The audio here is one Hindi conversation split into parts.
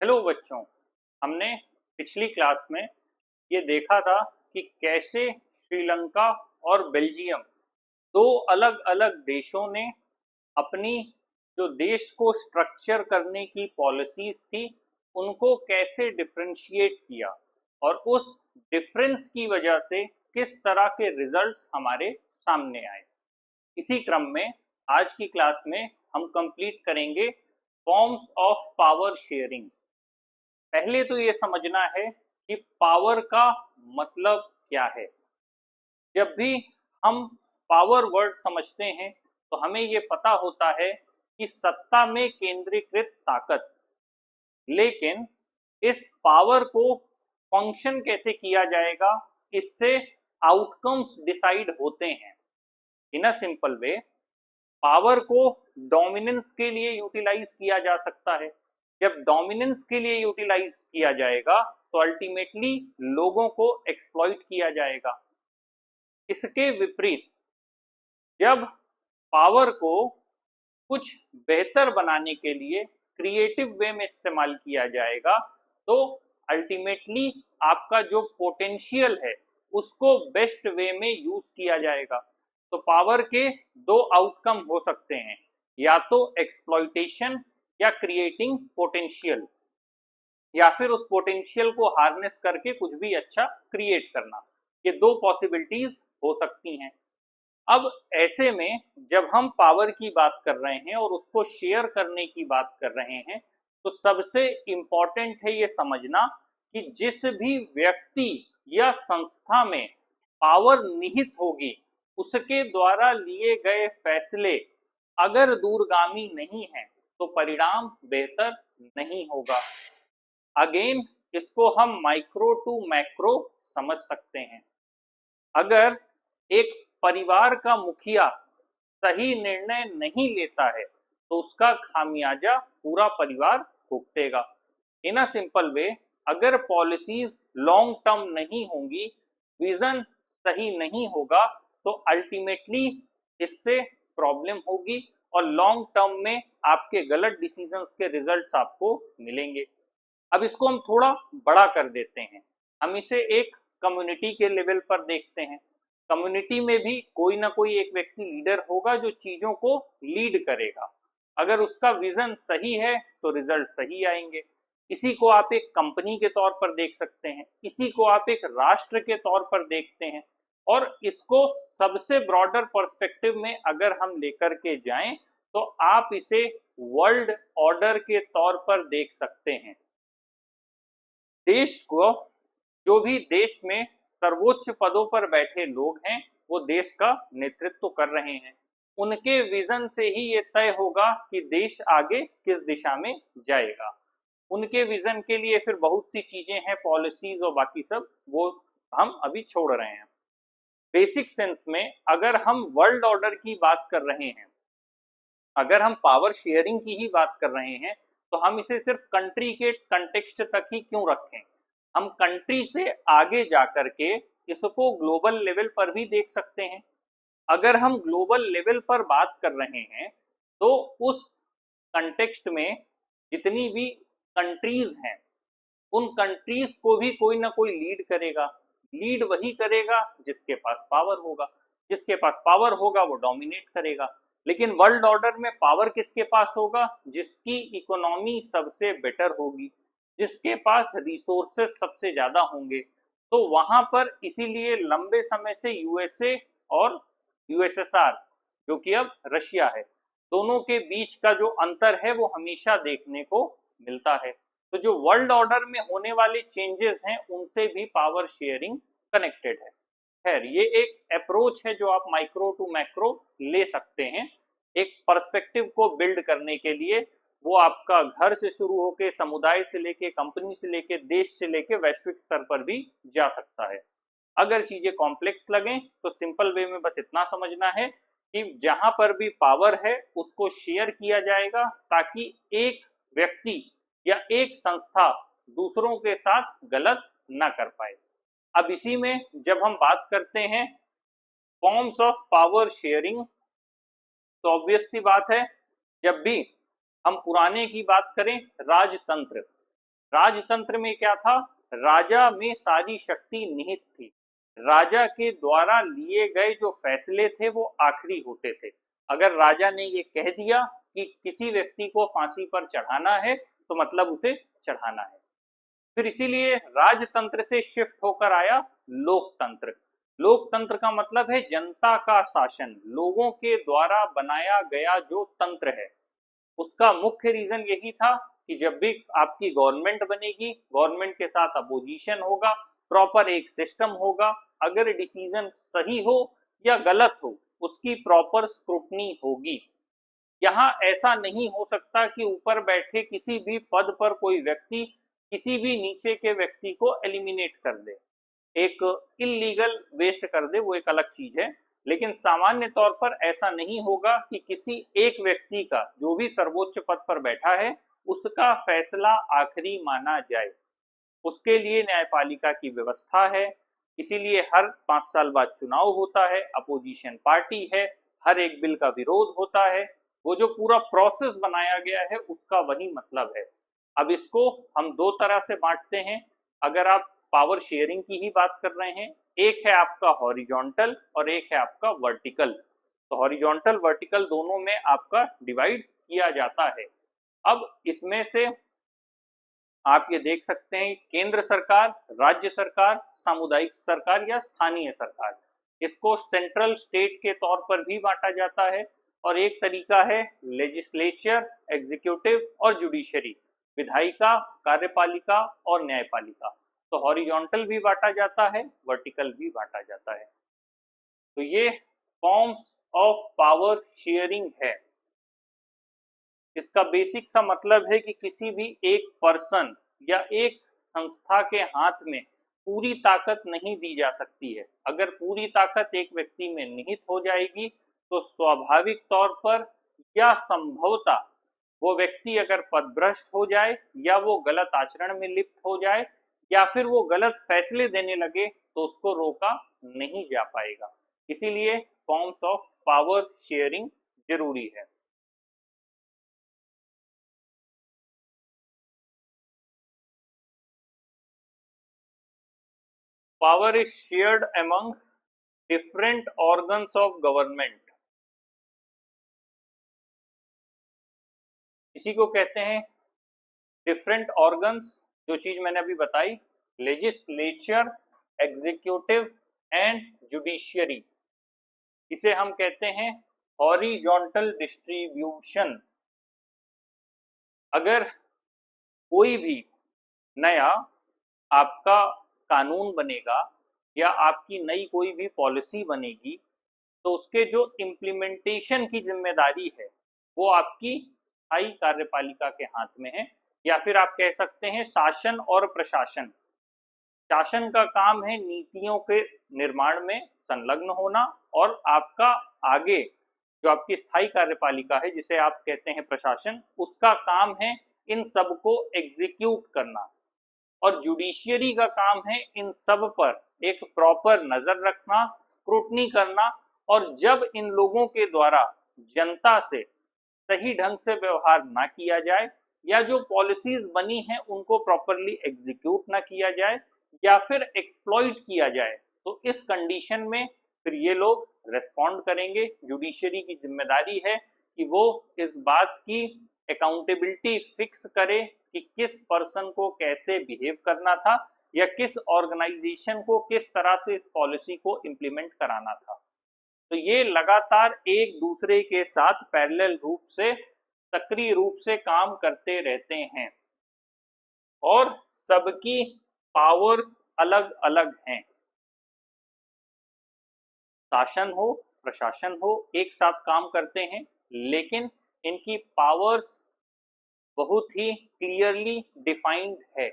हेलो बच्चों। हमने पिछली क्लास में ये देखा था कि कैसे श्रीलंका और बेल्जियम दो अलग अलग देशों ने अपनी जो देश को स्ट्रक्चर करने की पॉलिसीज थी उनको कैसे डिफरेंशिएट किया और उस डिफरेंस की वजह से किस तरह के रिजल्ट्स हमारे सामने आए। इसी क्रम में आज की क्लास में हम कंप्लीट करेंगे फॉर्म्स ऑफ पावर शेयरिंग। पहले तो ये समझना है कि पावर का मतलब क्या है। जब भी हम पावर वर्ड समझते हैं तो हमें ये पता होता है कि सत्ता में केंद्रीकृत ताकत। लेकिन इस पावर को फंक्शन कैसे किया जाएगा, इससे आउटकम्स डिसाइड होते हैं। इन अ सिंपल वे, पावर को डोमिनेंस के लिए यूटिलाइज किया जा सकता है। जब डोमिनेंस के लिए यूटिलाइज किया जाएगा तो अल्टीमेटली लोगों को एक्सप्लॉइट किया जाएगा। इसके विपरीत जब पावर को कुछ बेहतर बनाने के लिए क्रिएटिव वे में इस्तेमाल किया जाएगा तो अल्टीमेटली आपका जो पोटेंशियल है उसको बेस्ट वे में यूज किया जाएगा। तो पावर के दो आउटकम हो सकते हैं, या तो एक्सप्लॉइटेशन या क्रिएटिंग पोटेंशियल, या फिर उस पोटेंशियल को हार्नेस करके कुछ भी अच्छा क्रिएट करना। ये दो पॉसिबिलिटीज हो सकती हैं। अब ऐसे में जब हम पावर की बात कर रहे हैं और उसको शेयर करने की बात कर रहे हैं तो सबसे इंपॉर्टेंट है ये समझना कि जिस भी व्यक्ति या संस्था में पावर निहित होगी उसके द्वारा लिए गए फैसले अगर दूरगामी नहीं है तो परिणाम बेहतर नहीं होगा। अगेन इसको हम माइक्रो टू मैक्रो समझ सकते हैं। अगर एक परिवार का मुखिया सही निर्णय नहीं लेता है तो उसका खामियाजा पूरा परिवार भुगतेगा। इन अ सिंपल वे, अगर पॉलिसीज लॉन्ग टर्म नहीं होंगी, विजन सही नहीं होगा तो अल्टीमेटली इससे प्रॉब्लम होगी और लॉन्ग टर्म में आपके गलत डिसीजंस के रिजल्ट्स आपको मिलेंगे। अब इसको हम थोड़ा बड़ा कर देते हैं, हम इसे एक कम्युनिटी के लेवल पर देखते हैं। कम्युनिटी में भी कोई ना कोई एक व्यक्ति लीडर होगा जो चीजों को लीड करेगा। अगर उसका विजन सही है तो रिजल्ट सही आएंगे। इसी को आप एक कंपनी के तौर पर देख सकते हैं, इसी को आप एक राष्ट्र के तौर पर देखते हैं, और इसको सबसे ब्रॉडर पर्सपेक्टिव में अगर हम लेकर के जाएं तो आप इसे वर्ल्ड ऑर्डर के तौर पर देख सकते हैं। देश को, जो भी देश में सर्वोच्च पदों पर बैठे लोग हैं वो देश का नेतृत्व कर रहे हैं। उनके विजन से ही ये तय होगा कि देश आगे किस दिशा में जाएगा। उनके विजन के लिए फिर बहुत सी चीजें हैं, पॉलिसीज और बाकी सब, वो हम अभी छोड़ रहे हैं। बेसिक सेंस में अगर हम वर्ल्ड ऑर्डर की बात कर रहे हैं, अगर हम पावर शेयरिंग की ही बात कर रहे हैं तो हम इसे सिर्फ कंट्री के कंटेक्स्ट तक ही क्यों रखें। हम कंट्री से आगे जाकर के इसको ग्लोबल लेवल पर भी देख सकते हैं। अगर हम ग्लोबल लेवल पर बात कर रहे हैं तो उस कंटेक्स्ट में जितनी भी कंट्रीज हैं उन कंट्रीज को भी कोई ना कोई लीड करेगा। लीड वही करेगा जिसके पास पावर होगा, जिसके पास पावर होगा वो डोमिनेट करेगा। लेकिन वर्ल्ड ऑर्डर में पावर किसके पास होगा? जिसकी इकोनॉमी सबसे बेटर होगी, जिसके पास रिसोर्सेस सबसे ज्यादा होंगे। तो वहां पर इसीलिए लंबे समय से यूएसए और यूएसएसआर, जो कि अब रशिया है, दोनों के बीच का जो अंतर है वो हमेशा देखने को मिलता है। तो जो वर्ल्ड ऑर्डर में होने वाले चेंजेस हैं उनसे भी पावर शेयरिंग कनेक्टेड है। खैर, ये एक अप्रोच है जो आप माइक्रो टू मैक्रो ले सकते हैं एक पर्सपेक्टिव को बिल्ड करने के लिए। वो आपका घर से शुरू होकर समुदाय से लेके, कंपनी से लेके, देश से लेके वैश्विक स्तर पर भी जा सकता है। अगर चीजें कॉम्प्लेक्स लगें तो सिंपल वे में बस इतना समझना है कि जहां पर भी पावर है उसको शेयर किया जाएगा ताकि एक व्यक्ति या एक संस्था दूसरों के साथ गलत ना कर पाए। अब इसी में जब हम बात करते हैं फॉर्म्स ऑफ पावर शेयरिंग तो ऑब्वियस सी बात है, जब भी हम पुराने की बात करें, राजतंत्र, राजतंत्र में क्या था, राजा में सारी शक्ति निहित थी, राजा के द्वारा लिए गए जो फैसले थे वो आखिरी होते थे। अगर राजा ने ये कह दिया कि किसी व्यक्ति को फांसी पर चढ़ाना है तो मतलब उसे चढ़ाना है। फिर इसीलिए राजतंत्र से शिफ्ट होकर आया लोकतंत्र। लोकतंत्र का मतलब है जनता का शासन, लोगों के द्वारा बनाया गया जो तंत्र है। उसका मुख्य रीजन यही था कि जब भी आपकी गवर्नमेंट बनेगी, गवर्नमेंट के साथ अपोजिशन होगा, प्रॉपर एक सिस्टम होगा, अगर डिसीजन सही हो या गलत हो उसकी प्रॉपर स्क्रूटनी होगी। यहाँ ऐसा नहीं हो सकता कि ऊपर बैठे किसी भी पद पर कोई व्यक्ति किसी भी नीचे के व्यक्ति को एलिमिनेट कर दे, एक इलीगल वेस्ट कर दे, वो एक अलग चीज है। लेकिन सामान्य तौर पर ऐसा नहीं होगा कि किसी एक व्यक्ति का जो भी सर्वोच्च पद पर बैठा है उसका फैसला आखिरी माना जाए। उसके लिए न्यायपालिका की व्यवस्था है, इसीलिए हर 5 साल बाद चुनाव होता है, अपोजिशन पार्टी है, हर एक बिल का विरोध होता है। वो जो पूरा प्रोसेस बनाया गया है उसका वही मतलब है। अब इसको हम दो तरह से बांटते हैं। अगर आप पावर शेयरिंग की ही बात कर रहे हैं, एक है आपका हॉरिजॉन्टल और एक है आपका वर्टिकल। तो हॉरिजॉन्टल वर्टिकल दोनों में आपका डिवाइड किया जाता है। अब इसमें से आप ये देख सकते हैं केंद्र सरकार, राज्य सरकार, सामुदायिक सरकार या स्थानीय सरकार, इसको सेंट्रल स्टेट के तौर पर भी बांटा जाता है। और एक तरीका है लेजिस्लेचर, एग्जीक्यूटिव और जुडिशरी, विधायिका, कार्यपालिका और न्यायपालिका। तो हॉरिजॉन्टल भी बांटा जाता है, वर्टिकल भी बांटा जाता है। तो ये फॉर्म्स ऑफ पावर शेयरिंग है। इसका बेसिक सा मतलब है कि किसी भी एक पर्सन या एक संस्था के हाथ में पूरी ताकत नहीं दी जा सकती है। अगर पूरी ताकत एक व्यक्ति में निहित हो जाएगी तो स्वाभाविक तौर पर या संभवतः वो व्यक्ति अगर पदभ्रष्ट हो जाए या वो गलत आचरण में लिप्त हो जाए या फिर वो गलत फैसले देने लगे तो उसको रोका नहीं जा पाएगा। इसीलिए फॉर्म्स ऑफ पावर शेयरिंग जरूरी है। Power is shared among different organs of government। इसी को कहते हैं डिफरेंट ऑर्गन्स, जो चीज मैंने अभी बताई, लेजिस्लेचर, एग्जीक्यूटिव एंड जुडिशियरी। इसे हम कहते हैं हॉरिजॉन्टल डिस्ट्रीब्यूशन। अगर कोई भी नया आपका कानून बनेगा या आपकी नई कोई भी पॉलिसी बनेगी तो उसके जो इम्प्लीमेंटेशन की जिम्मेदारी है वो आपकी स्थायी कार्यपालिका के हाथ में है, या फिर आप कह सकते हैं शासन और प्रशासन। शासन का काम है नीतियों के निर्माण में संलग्न होना, और आपका आगे जो आपकी स्थायी कार्यपालिका है जिसे आप कहते हैं प्रशासन, उसका काम है इन सब को एग्जीक्यूट करना। और जुडिशियरी का काम है इन सब पर एक प्रॉपर नजर रखना, स्क्रूटनी करना, और जब इन लोगों के द्वारा जनता से सही ढंग से व्यवहार ना किया जाए या जो पॉलिसीज बनी हैं उनको प्रॉपरली एग्जीक्यूट ना किया जाए या फिर एक्सप्लॉइट किया जाए तो इस कंडीशन में फिर ये लोग रेस्पॉन्ड करेंगे। जुडिशियरी की जिम्मेदारी है कि वो इस बात की अकाउंटेबिलिटी फिक्स करे कि किस पर्सन को कैसे बिहेव करना था या किस ऑर्गेनाइजेशन को किस तरह से इस पॉलिसी को इम्प्लीमेंट कराना था। तो ये लगातार एक दूसरे के साथ पैरेलल रूप से, सक्रिय रूप से काम करते रहते हैं और सबकी पावर्स अलग अलग हैं। शासन हो, प्रशासन हो, एक साथ काम करते हैं, लेकिन इनकी पावर्स बहुत ही क्लियरली डिफाइंड है।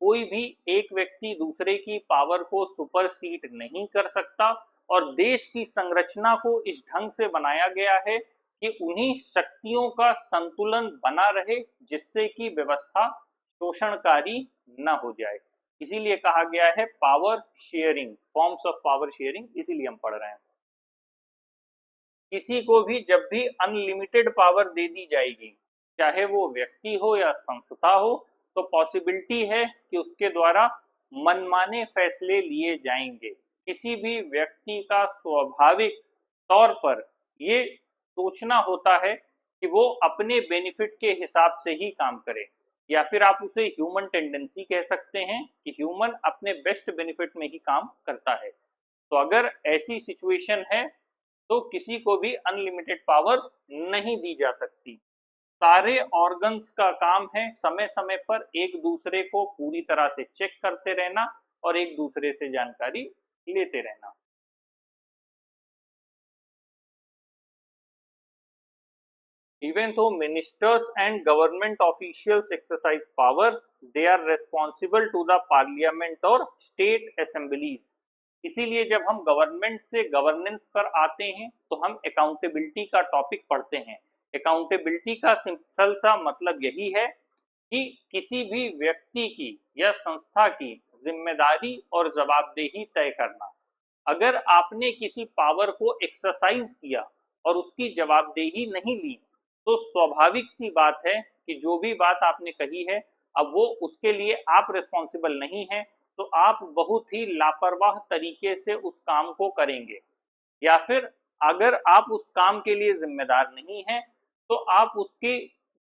कोई भी एक व्यक्ति दूसरे की पावर को सुपरसीड नहीं कर सकता, और देश की संरचना को इस ढंग से बनाया गया है कि उन्हीं शक्तियों का संतुलन बना रहे जिससे कि व्यवस्था शोषणकारी न हो जाए। इसीलिए कहा गया है power sharing, forms of power sharing, इसीलिए हम पढ़ रहे हैं। किसी को भी जब भी अनलिमिटेड पावर दे दी जाएगी, चाहे वो व्यक्ति हो या संस्था हो, तो पॉसिबिलिटी है कि उसके द्वारा मनमाने फैसले लिए जाएंगे। किसी भी व्यक्ति का स्वाभाविक तौर पर ये सोचना होता है कि वो अपने बेनिफिट के हिसाब से ही काम करे, या फिर आप उसे ह्यूमन टेंडेंसी कह सकते हैं कि ह्यूमन अपने बेस्ट बेनिफिट में ही काम करता है। तो अगर ऐसी सिचुएशन है तो किसी को भी अनलिमिटेड पावर नहीं दी जा सकती। सारे ऑर्गन्स का काम है समय समय पर एक दूसरे को पूरी तरह से चेक करते रहना और एक दूसरे से जानकारी लेते रहना। Even though ministers and government officials exercise power, they are responsible to the parliament or state assemblies. इसीलिए जब हम गवर्नमेंट से गवर्नेंस पर आते हैं तो हम अकाउंटेबिलिटी का टॉपिक पढ़ते हैं। अकाउंटेबिलिटी का सिंपल सा मतलब यही है कि किसी भी व्यक्ति की या संस्था की जिम्मेदारी और जवाबदेही तय करना। अगर आपने किसी पावर को एक्सरसाइज किया और उसकी जवाबदेही नहीं ली तो स्वाभाविक सी बात है कि जो भी बात आपने कही है अब वो उसके लिए आप रिस्पॉन्सिबल नहीं है, तो आप बहुत ही लापरवाह तरीके से उस काम को करेंगे, या फिर अगर आप उस काम के लिए जिम्मेदार नहीं हैं तो आप उसके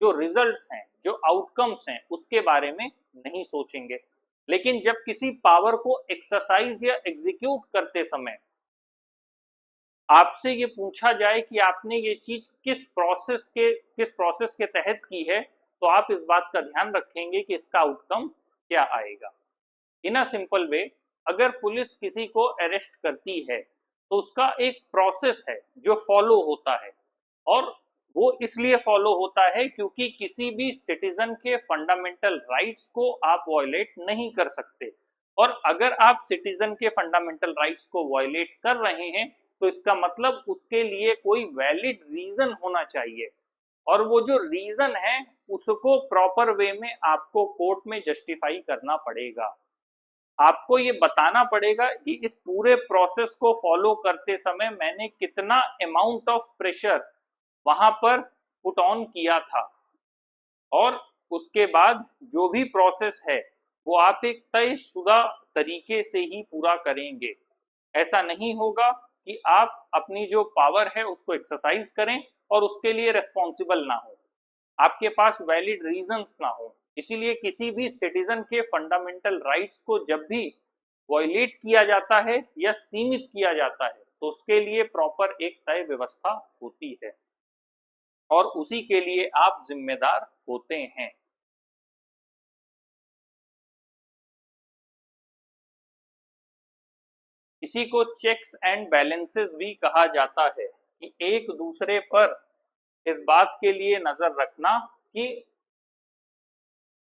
जो रिजल्ट्स हैं, जो आउटकम्स हैं, उसके बारे में नहीं सोचेंगे। लेकिन जब किसी पावर को एक्सरसाइज या एग्जीक्यूट करते समय आपसे ये पूछा जाए कि आपने ये चीज किस प्रोसेस के तहत की है, तो आप इस बात का ध्यान रखेंगे कि इसका आउटकम क्या आएगा। इन अ सिंपल वे, अगर पुलिस किसी को अरेस्ट करती है तो उसका एक प्रोसेस है जो फॉलो होता है, और वो इसलिए फॉलो होता है क्योंकि किसी भी सिटीजन के फंडामेंटल राइट्स को आप वायलेट नहीं कर सकते। और अगर आप सिटीजन के फंडामेंटल राइट्स को वायलेट कर रहे हैं तो इसका मतलब उसके लिए कोई वैलिड रीजन होना चाहिए, और वो जो रीजन है उसको प्रॉपर वे में आपको कोर्ट में जस्टिफाई करना पड़ेगा। आपको ये बताना पड़ेगा कि इस पूरे प्रोसेस को फॉलो करते समय मैंने कितना अमाउंट ऑफ प्रेशर वहां पर पुट ऑन किया था, और उसके बाद जो भी प्रोसेस है वो आप एक तयशुदा तरीके से ही पूरा करेंगे। ऐसा नहीं होगा कि आप अपनी जो पावर है उसको एक्सरसाइज करें और उसके लिए रिस्पॉन्सिबल ना हो, आपके पास वैलिड रीजंस ना हो। इसीलिए किसी भी सिटीजन के फंडामेंटल राइट्स को जब भी वायलेट किया जाता है या सीमित किया जाता है तो उसके लिए प्रॉपर एक तय व्यवस्था होती है और उसी के लिए आप जिम्मेदार होते हैं। इसी को चेक्स एंड बैलेंसेस भी कहा जाता है कि एक दूसरे पर इस बात के लिए नजर रखना कि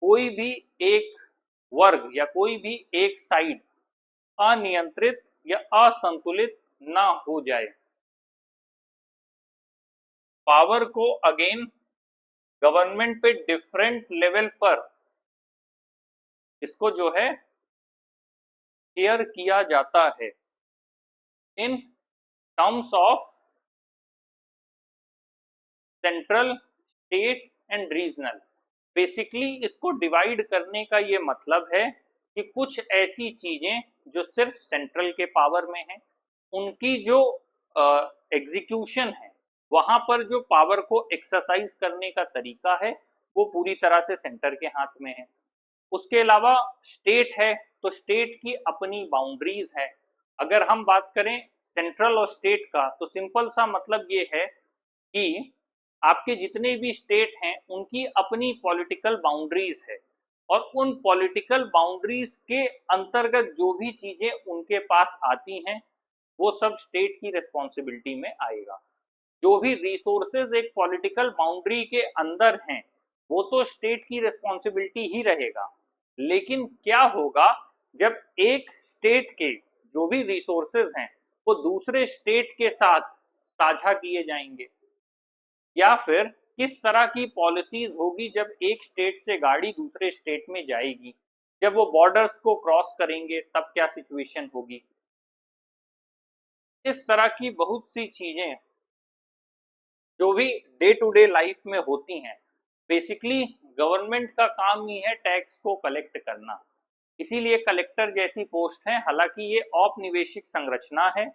कोई भी एक वर्ग या कोई भी एक साइड अनियंत्रित या असंतुलित ना हो जाए। पावर को अगेन गवर्नमेंट पे डिफरेंट लेवल पर इसको जो है शेयर किया जाता है in terms of central, state and regional. Basically इसको डिवाइड करने का ये मतलब है कि कुछ ऐसी चीजें जो सिर्फ सेंट्रल के पावर में हैं, उनकी जो एग्जीक्यूशन है, वहां पर जो पावर को एक्सरसाइज करने का तरीका है वो पूरी तरह से सेंटर के हाथ में है। उसके अलावा स्टेट है तो स्टेट की अपनी बाउंड्रीज है। अगर हम बात करें सेंट्रल और स्टेट का तो सिंपल सा मतलब ये है कि आपके जितने भी स्टेट हैं उनकी अपनी पॉलिटिकल बाउंड्रीज है, और उन पॉलिटिकल बाउंड्रीज के अंतर्गत जो भी चीजें उनके पास आती हैं वो सब स्टेट की रिस्पॉन्सिबिलिटी में आएगा। जो भी रिसोर्सेज एक पॉलिटिकल बाउंड्री के अंदर हैं वो तो स्टेट की रिस्पॉन्सिबिलिटी ही रहेगा। लेकिन क्या होगा जब एक स्टेट के जो भी रिसोर्सेज हैं वो दूसरे स्टेट के साथ साझा किए जाएंगे, या फिर किस तरह की पॉलिसीज होगी जब एक स्टेट से गाड़ी दूसरे स्टेट में जाएगी, जब वो बॉर्डर्स को क्रॉस करेंगे तब क्या सिचुएशन होगी। इस तरह की बहुत सी चीजें जो भी डे टू डे लाइफ में होती हैं, बेसिकली गवर्नमेंट का काम ही है टैक्स को कलेक्ट करना, इसीलिए कलेक्टर जैसी पोस्ट है। हालांकि ये औपनिवेशिक संरचना है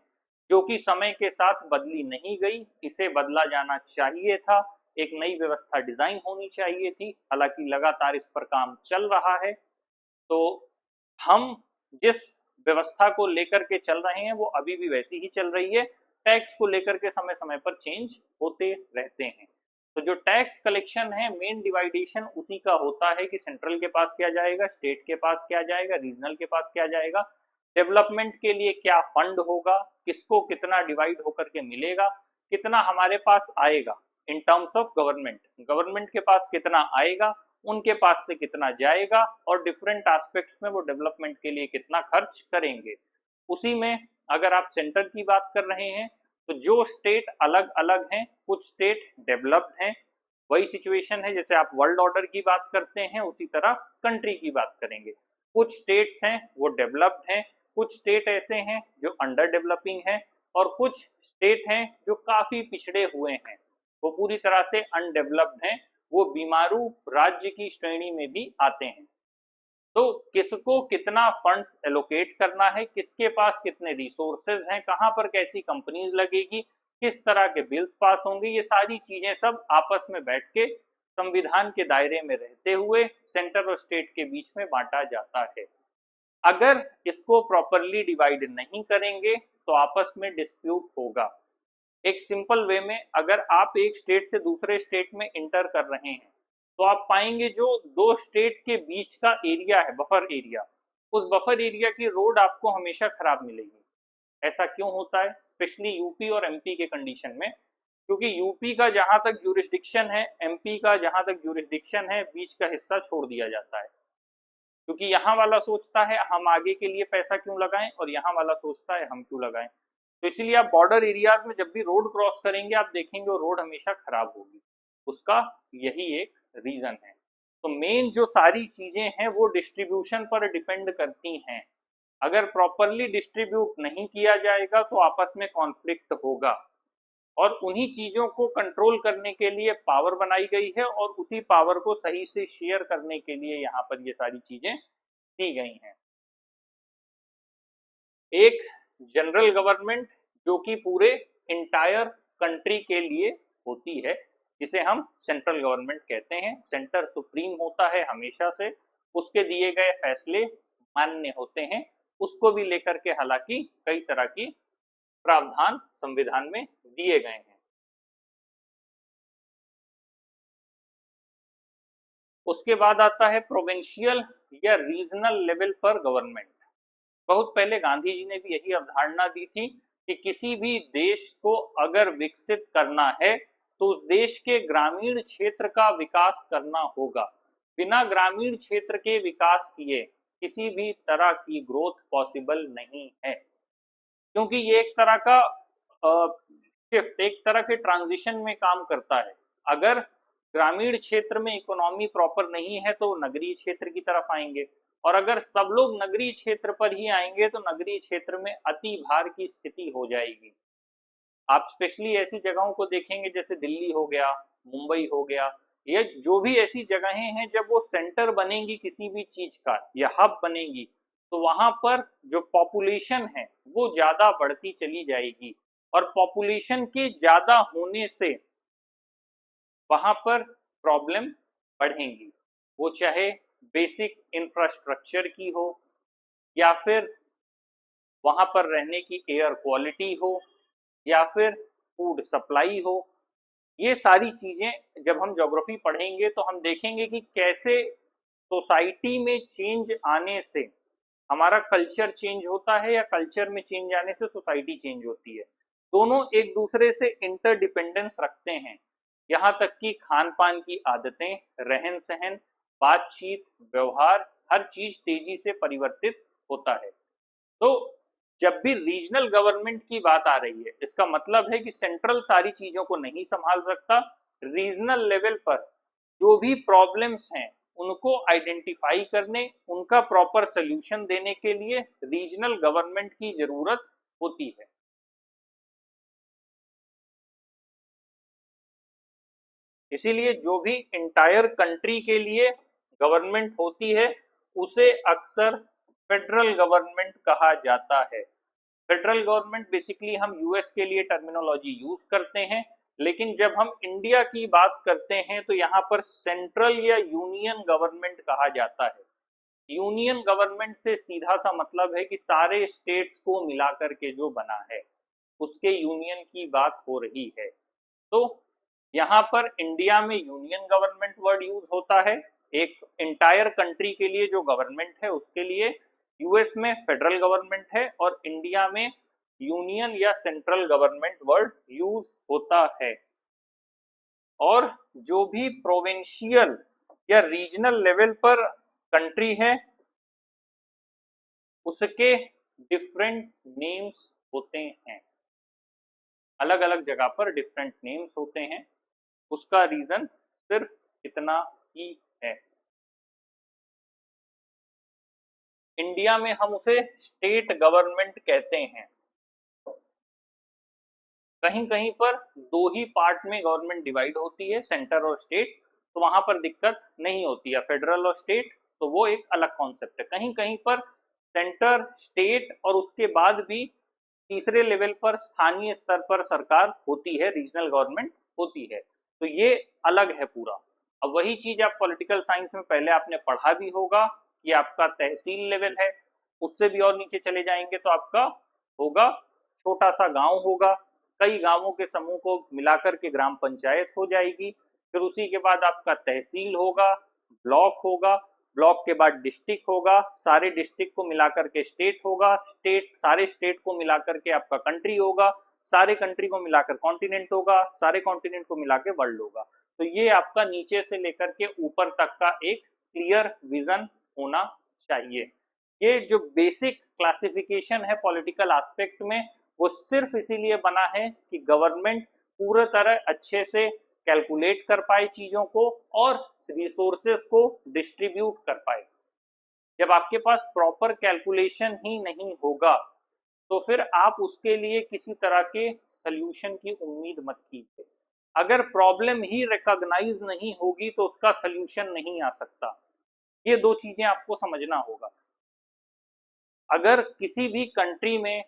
जो कि समय के साथ बदली नहीं गई, इसे बदला जाना चाहिए था, एक नई व्यवस्था डिजाइन होनी चाहिए थी। हालांकि लगातार इस पर काम चल रहा है। तो हम जिस व्यवस्था को लेकर के चल रहे हैं वो अभी भी वैसी ही चल रही है। टैक्स को लेकर के समय समय पर चेंज होते रहते हैं। तो जो टैक्स कलेक्शन है मेन डिवाइडेशन उसी का होता है कि सेंट्रल के पास क्या जाएगा, स्टेट के पास क्या जाएगा, रीजनल के पास क्या जाएगा, डेवलपमेंट के लिए क्या फंड होगा, किसको कितना डिवाइड होकर के मिलेगा, कितना हमारे पास आएगा in terms of government, government के पास कितना आएगा, उनके पास से कितना जाएगा, और डिफरेंट एस्पेक्ट्स में वो डेवलपमेंट के लिए कितना खर्च करेंगे। उसी में अगर आप सेंटर की बात कर रहे हैं तो जो स्टेट अलग अलग हैं, कुछ स्टेट डेवलप्ड हैं, वही सिचुएशन है जैसे आप वर्ल्ड ऑर्डर की बात करते हैं उसी तरह कंट्री की बात करेंगे। कुछ स्टेट्स हैं वो डेवलप्ड हैं, कुछ स्टेट ऐसे हैं जो अंडर डेवलपिंग है, और कुछ स्टेट हैं जो काफी पिछड़े हुए हैं, वो पूरी तरह से अनडेवलप्ड हैं, वो बीमारू राज्य की श्रेणी में भी आते हैं। तो किसको कितना फंड्स एलोकेट करना है, किसके पास कितने रिसोर्सेज हैं, कहां पर कैसी कंपनीज लगेगी, किस तरह के बिल्स पास होंगे, ये सारी चीजें सब आपस में बैठ के संविधान के दायरे में रहते हुए सेंटर और स्टेट के बीच में बांटा जाता है। अगर इसको प्रॉपरली डिवाइड नहीं करेंगे तो आपस में डिस्प्यूट होगा। एक सिंपल वे में अगर आप एक स्टेट से दूसरे स्टेट में इंटर कर रहे हैं तो आप पाएंगे जो दो स्टेट के बीच का एरिया है, बफर एरिया, उस बफर एरिया की रोड आपको हमेशा खराब मिलेगी। ऐसा क्यों होता है, स्पेशली यूपी और एमपी के कंडीशन में? क्योंकि यूपी का जहां तक ज्यूरिसडिक्शन है, एमपी का जहां तक ज्यूरिसडिक्शन है, बीच का हिस्सा छोड़ दिया जाता है। क्योंकि यहाँ वाला सोचता है हम आगे के लिए पैसा क्यों लगाएं, और यहाँ वाला सोचता है हम क्यों लगाएं। तो इसीलिए आप बॉर्डर एरियाज में जब भी रोड क्रॉस करेंगे आप देखेंगे वो रोड हमेशा खराब होगी, उसका यही एक रीजन है। तो मेन जो सारी चीजें हैं वो डिस्ट्रीब्यूशन पर डिपेंड करती हैं। अगर प्रॉपरली डिस्ट्रीब्यूट नहीं किया जाएगा तो आपस में कॉन्फ्लिक्ट होगा, और उन्हीं चीजों को कंट्रोल करने के लिए पावर बनाई गई है, और उसी पावर को सही से शेयर करने के लिए यहाँ पर ये सारी चीजें दी गई हैं। एक जनरल गवर्नमेंट जो कि पूरे इंटायर कंट्री के लिए होती है, जिसे हम सेंट्रल गवर्नमेंट कहते हैं। सेंटर सुप्रीम होता है हमेशा से, उसके दिए गए फैसले मान्य होते हैं, उसको भी लेकर के हालांकि कई तरह की प्रावधान संविधान में दिए गए हैं। उसके बाद आता है प्रोविंशियल या रीजनल लेवल पर गवर्नमेंट। बहुत पहले गांधी जी ने भी यही अवधारणा दी थी कि किसी भी देश को अगर विकसित करना है तो उस देश के ग्रामीण क्षेत्र का विकास करना होगा। बिना ग्रामीण क्षेत्र के विकास किए किसी भी तरह की ग्रोथ पॉसिबल नहीं है, क्योंकि ये एक तरह का शिफ्ट, एक तरह के ट्रांजिशन में काम करता है। अगर ग्रामीण क्षेत्र में इकोनॉमी प्रॉपर नहीं है तो नगरीय क्षेत्र की तरफ आएंगे, और अगर सब लोग नगरीय क्षेत्र पर ही आएंगे तो नगरीय क्षेत्र में अति भार की स्थिति हो जाएगी। आप स्पेशली ऐसी जगहों को देखेंगे जैसे दिल्ली हो गया, मुंबई हो गया, ये जो भी ऐसी जगहें हैं जब वो सेंटर बनेंगी किसी भी चीज का या हब बनेगी तो वहां पर जो पॉपुलेशन है वो ज्यादा बढ़ती चली जाएगी, और पॉपुलेशन के ज्यादा होने से वहां पर प्रॉब्लम बढ़ेंगी, वो चाहे बेसिक इंफ्रास्ट्रक्चर की हो या फिर वहां पर रहने की एयर क्वालिटी हो या फिर फूड सप्लाई हो। ये सारी चीजें जब हम ज्योग्राफी पढ़ेंगे तो हम देखेंगे कि कैसे सोसाइटी में चेंज आने से हमारा कल्चर चेंज होता है या कल्चर में चेंज आने से सोसाइटी चेंज होती है। दोनों एक दूसरे से इंटरडिपेंडेंस रखते हैं, यहाँ तक कि खान पान की आदतें, रहन सहन, बातचीत, व्यवहार, हर चीज तेजी से परिवर्तित होता है। तो जब भी रीजनल गवर्नमेंट की बात आ रही है इसका मतलब है कि सेंट्रल सारी चीजों को नहीं संभाल सकता, रीजनल लेवल पर जो भी प्रॉब्लम्स हैं उनको आइडेंटिफाई करने, उनका प्रॉपर सोल्यूशन देने के लिए रीजनल गवर्नमेंट की जरूरत होती है। इसीलिए जो भी इंटायर कंट्री के लिए गवर्नमेंट होती है उसे अक्सर फेडरल गवर्नमेंट कहा जाता है। फेडरल गवर्नमेंट बेसिकली हम यूएस के लिए टर्मिनोलॉजी यूज करते हैं, लेकिन जब हम इंडिया की बात करते हैं तो यहाँ पर सेंट्रल या यूनियन गवर्नमेंट कहा जाता है। यूनियन गवर्नमेंट से सीधा सा मतलब है कि सारे स्टेट्स को मिलाकर के जो बना है उसके यूनियन की बात हो रही है। तो यहाँ पर इंडिया में यूनियन गवर्नमेंट वर्ड यूज होता है एक इंटायर कंट्री के लिए जो गवर्नमेंट है उसके लिए, यूएस में फेडरल गवर्नमेंट है और इंडिया में यूनियन या सेंट्रल गवर्नमेंट वर्ड यूज होता है। और जो भी प्रोविंशियल या रीजनल लेवल पर कंट्री है उसके डिफरेंट नेम्स होते हैं, अलग अलग जगह पर डिफरेंट नेम्स होते हैं। उसका रीजन सिर्फ इतना ही है। इंडिया में हम उसे स्टेट गवर्नमेंट कहते हैं। कहीं कहीं पर दो ही पार्ट में गवर्नमेंट डिवाइड होती है, सेंटर और स्टेट, तो वहां पर दिक्कत नहीं होती है। फेडरल और स्टेट तो वो एक अलग कॉन्सेप्ट है। कहीं कहीं पर सेंटर, स्टेट और उसके बाद भी तीसरे लेवल पर स्थानीय स्तर पर सरकार होती है, रीजनल गवर्नमेंट होती है, तो ये अलग है पूरा। अब वही चीज आप पॉलिटिकल साइंस में पहले आपने पढ़ा भी होगा कि आपका तहसील लेवल है, उससे भी और नीचे चले जाएंगे तो आपका होगा छोटा सा गांव होगा, कई गांवों के समूह को मिलाकर के ग्राम पंचायत हो जाएगी, फिर उसी के बाद आपका तहसील होगा, ब्लॉक होगा, ब्लॉक के बाद डिस्ट्रिक्ट होगा, सारे डिस्ट्रिक्ट को मिलाकर के स्टेट होगा, स्टेट सारे स्टेट को मिलाकर के आपका कंट्री होगा, सारे कंट्री को मिलाकर कॉन्टिनेंट होगा, सारे कॉन्टिनेंट को मिलाकर वर्ल्ड होगा। तो ये आपका नीचे से लेकर के ऊपर तक का एक क्लियर विजन होना चाहिए। ये जो बेसिक क्लासिफिकेशन है पॉलिटिकल एस्पेक्ट में वो सिर्फ इसीलिए बना है कि गवर्नमेंट पूरे तरह अच्छे से कैलकुलेट कर पाए चीजों को और रिसोर्सेस को डिस्ट्रीब्यूट कर पाए। जब आपके पास प्रॉपर कैलकुलेशन ही नहीं होगा तो फिर आप उसके लिए किसी तरह के सल्यूशन की उम्मीद मत कीजिए। अगर प्रॉब्लम ही रिकॉग्नाइज नहीं होगी तो उसका सल्यूशन नहीं आ सकता। ये दो चीजें आपको समझना होगा। अगर किसी भी कंट्री में,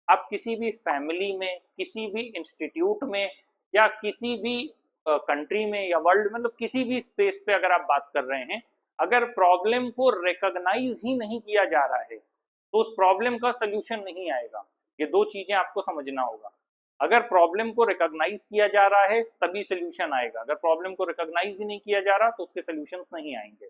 आप किसी भी फैमिली में, किसी भी इंस्टीट्यूट में या किसी भी कंट्री में या वर्ल्ड में, मतलब किसी भी स्पेस पे अगर आप बात कर रहे हैं, अगर प्रॉब्लम को रिकॉग्नाइज ही नहीं किया जा रहा है तो उस प्रॉब्लम का सल्यूशन नहीं आएगा। ये दो चीजें आपको समझना होगा। अगर प्रॉब्लम को रिकॉग्नाइज किया जा रहा है तभी सल्यूशन आएगा, अगर प्रॉब्लम को रिकॉग्नाइज ही नहीं किया जा रहा तो उसके सल्यूशंस नहीं आएंगे।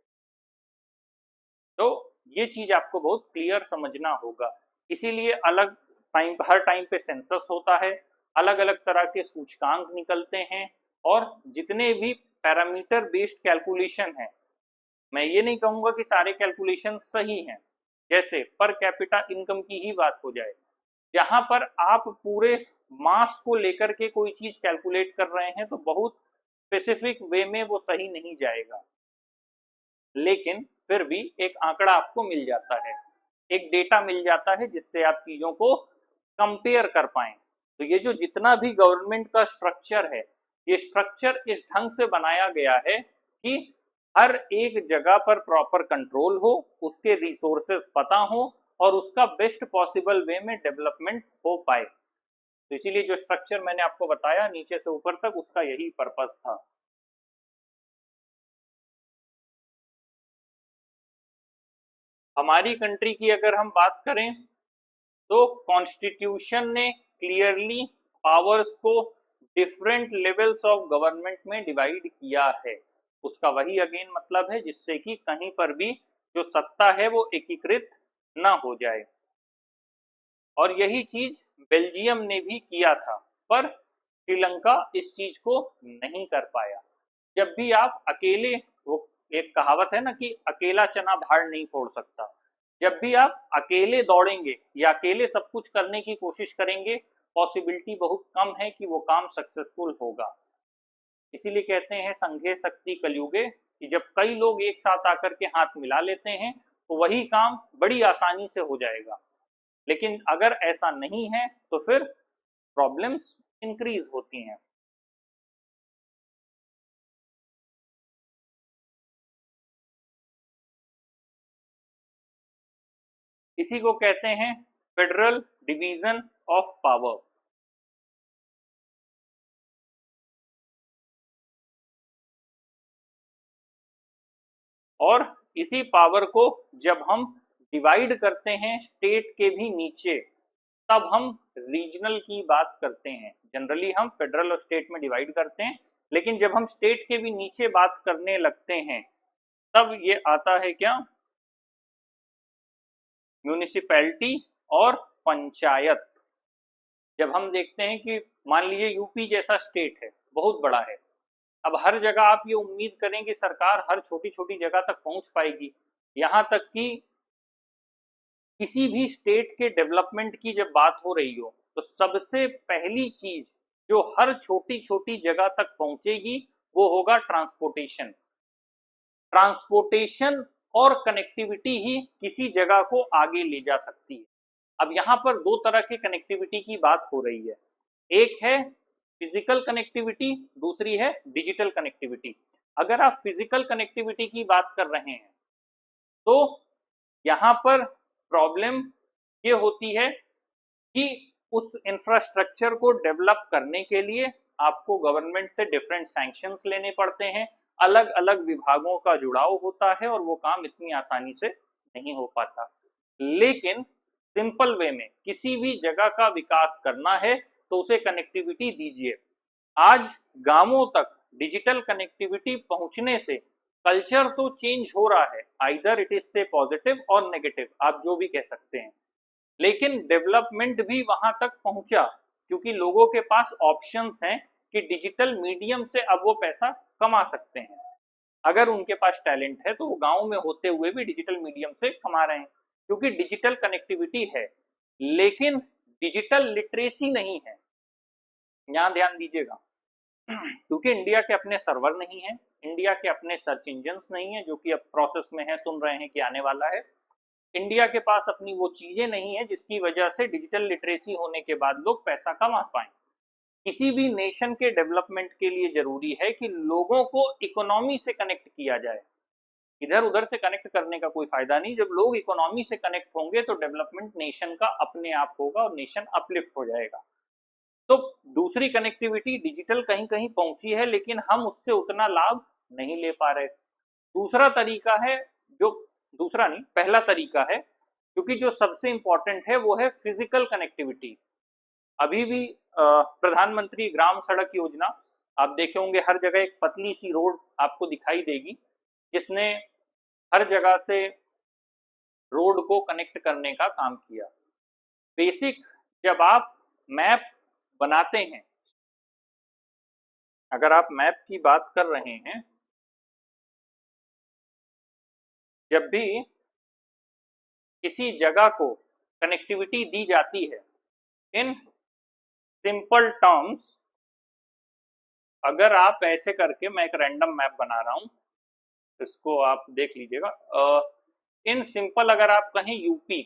तो ये चीज आपको बहुत क्लियर समझना होगा। इसीलिए अलग टाइम, हर टाइम पे सेंसस होता है, अलग अलग तरह के सूचकांक निकलते हैं और जितने भी पैरामीटर बेस्ड कैलकुलेशन है, मैं ये नहीं कहूंगा कि सारे कैलकुलेशन सही हैं। जैसे पर कैपिटा इनकम की ही बात हो जाए, जहां पर आप पूरे मास को लेकर के कोई चीज कैलकुलेट कर रहे हैं तो बहुत स्पेसिफिक वे में वो सही नहीं जाएगा, लेकिन फिर भी एक आंकड़ा आपको मिल जाता है, एक डेटा मिल जाता है जिससे आप चीजों को कंपेयर कर पाए। तो ये जो जितना भी गवर्नमेंट का स्ट्रक्चर है, ये स्ट्रक्चर इस ढंग से बनाया गया है कि हर एक जगह पर प्रॉपर कंट्रोल हो, उसके रिसोर्सेस पता हो और उसका बेस्ट पॉसिबल वे में डेवलपमेंट हो पाए। तो इसीलिए जो स्ट्रक्चर मैंने आपको बताया नीचे से ऊपर तक, उसका यही पर्पस था। हमारी कंट्री की अगर हम बात करें तो कॉन्स्टिट्यूशन ने क्लियरली पावर्स को डिफरेंट लेवल्स ऑफ गवर्नमेंट में डिवाइड किया है। उसका वही अगेन मतलब है जिससे कि कहीं पर भी जो सत्ता है वो एकीकृत ना हो जाए। और यही चीज बेल्जियम ने भी किया था, पर श्रीलंका इस चीज को नहीं कर पाया। जब भी आप अकेले, वो एक कहावत है ना कि अकेला चना भाड़ नहीं फोड़ सकता, जब भी आप अकेले दौड़ेंगे या अकेले सब कुछ करने की कोशिश करेंगे, पॉसिबिलिटी बहुत कम है कि वो काम सक्सेसफुल होगा। इसीलिए कहते हैं संघे शक्ति कलयुगे, कि जब कई लोग एक साथ आकर के हाथ मिला लेते हैं तो वही काम बड़ी आसानी से हो जाएगा। लेकिन अगर ऐसा नहीं है तो फिर प्रॉब्लम्स इंक्रीज होती हैं। इसी को कहते हैं फेडरल डिवीजन ऑफ पावर। और इसी पावर को जब हम डिवाइड करते हैं स्टेट के भी नीचे, तब हम रीजनल की बात करते हैं। जनरली हम फेडरल और स्टेट में डिवाइड करते हैं, लेकिन जब हम स्टेट के भी नीचे बात करने लगते हैं तब ये आता है क्या, म्यूनिसिपैलिटी और पंचायत। जब हम देखते हैं कि मान लीजिए यूपी जैसा स्टेट है, बहुत बड़ा है, अब हर जगह आप ये उम्मीद करें कि सरकार हर छोटी छोटी जगह तक पहुंच पाएगी। यहां तक कि किसी भी स्टेट के डेवलपमेंट की जब बात हो रही हो तो सबसे पहली चीज जो हर छोटी छोटी जगह तक पहुंचेगी वो होगा ट्रांसपोर्टेशन। ट्रांसपोर्टेशन और कनेक्टिविटी ही किसी जगह को आगे ले जा सकती है। अब यहाँ पर दो तरह के कनेक्टिविटी की बात हो रही है, एक है फिजिकल कनेक्टिविटी, दूसरी है डिजिटल कनेक्टिविटी। अगर आप फिजिकल कनेक्टिविटी की बात कर रहे हैं तो यहाँ पर प्रॉब्लम ये होती है कि उस इंफ्रास्ट्रक्चर को डेवलप करने के लिए आपको गवर्नमेंट से डिफरेंट सैंक्शंस लेने पड़ते हैं, अलग अलग विभागों का जुड़ाव होता है और वो काम इतनी आसानी से नहीं हो पाता। लेकिन सिंपल वे में किसी भी जगह का विकास करना है तो उसे कनेक्टिविटी दीजिए। आज गांवों तक डिजिटल कनेक्टिविटी पहुंचने से कल्चर तो चेंज हो रहा है, आइदर इट इज से पॉजिटिव और नेगेटिव, आप जो भी कह सकते हैं, लेकिन डेवलपमेंट भी वहां तक पहुंचा क्योंकि लोगों के पास ऑप्शंस हैं कि डिजिटल मीडियम से अब वो पैसा कमा सकते हैं। अगर उनके पास टैलेंट है तो वो गांव में होते हुए भी डिजिटल मीडियम से कमा रहे हैं क्योंकि डिजिटल कनेक्टिविटी है, लेकिन डिजिटल लिटरेसी नहीं है। यहां ध्यान दीजिएगा, क्योंकि इंडिया के अपने सर्वर नहीं है, इंडिया के अपने सर्च इंजन्स नहीं है जो कि अब प्रोसेस में है, सुन रहे हैं कि आने वाला है। इंडिया के पास अपनी वो चीजें नहीं है जिसकी वजह से डिजिटल लिटरेसी होने के बाद लोग पैसा कमा पाए। किसी भी नेशन के डेवलपमेंट के लिए जरूरी है कि लोगों को इकोनॉमी से कनेक्ट किया जाए, इधर उधर से कनेक्ट करने का कोई फायदा नहीं। जब लोग इकोनॉमी से कनेक्ट होंगे तो डेवलपमेंट नेशन का अपने आप होगा और नेशन अपलिफ्ट हो जाएगा। तो दूसरी कनेक्टिविटी डिजिटल कहीं कहीं पहुंची है लेकिन हम उससे उतना लाभ नहीं ले पा रहे। दूसरा तरीका है, जो दूसरा नहीं पहला तरीका है, क्योंकि जो सबसे इंपॉर्टेंट है वो है फिजिकल कनेक्टिविटी। अभी भी प्रधानमंत्री ग्राम सड़क योजना, आप देखे होंगे हर जगह एक पतली सी रोड आपको दिखाई देगी जिसने हर जगह से रोड को कनेक्ट करने का काम किया। बेसिक जब आप मैप बनाते हैं, अगर आप मैप की बात कर रहे हैं, जब भी किसी जगह को कनेक्टिविटी दी जाती है इन सिंपल टर्म्स, अगर आप ऐसे करके, मैं एक रैंडम मैप बना रहा हूं, इसको आप देख लीजिएगा, इन सिंपल अगर आप कहें यूपी,